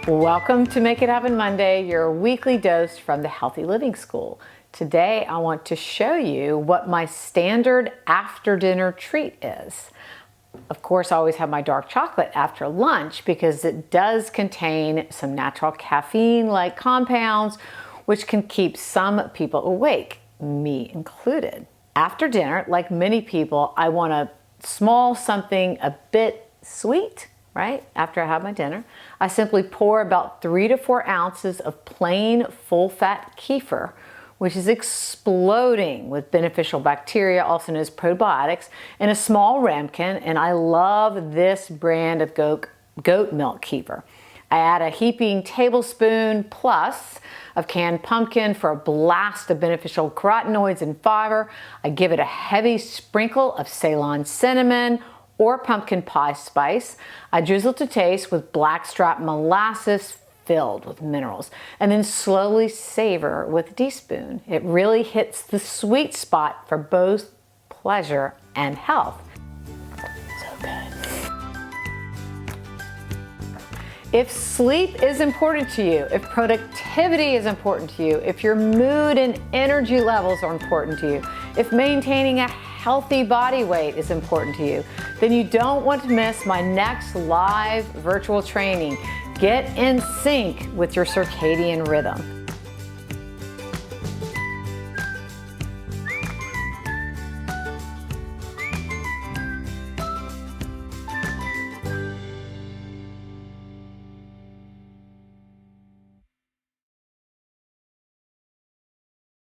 Welcome to Make It Happen Monday, your weekly dose from the Healthy Living School. Today I want to show you what my standard after dinner treat is. Of course, I always have my dark chocolate after lunch because it does contain some natural caffeine-like compounds which can keep some people awake, me included. After dinner, like many people, I want a small something a bit sweet. Right after I have my dinner, I simply pour about 3 to 4 ounces of plain full-fat kefir, which is exploding with beneficial bacteria, also known as probiotics, in a small ramekin, and I love this brand of goat milk kefir. I add a heaping tablespoon plus of canned pumpkin for a blast of beneficial carotenoids and fiber. I give it a heavy sprinkle of Ceylon cinnamon or pumpkin pie spice. I drizzle to taste with blackstrap molasses filled with minerals, and then slowly savor with a teaspoon. It really hits the sweet spot for both pleasure and health. So good. If sleep is important to you, if productivity is important to you, if your mood and energy levels are important to you, if maintaining a healthy body weight is important to you, then you don't want to miss my next live virtual training. Get in sync with your circadian rhythm.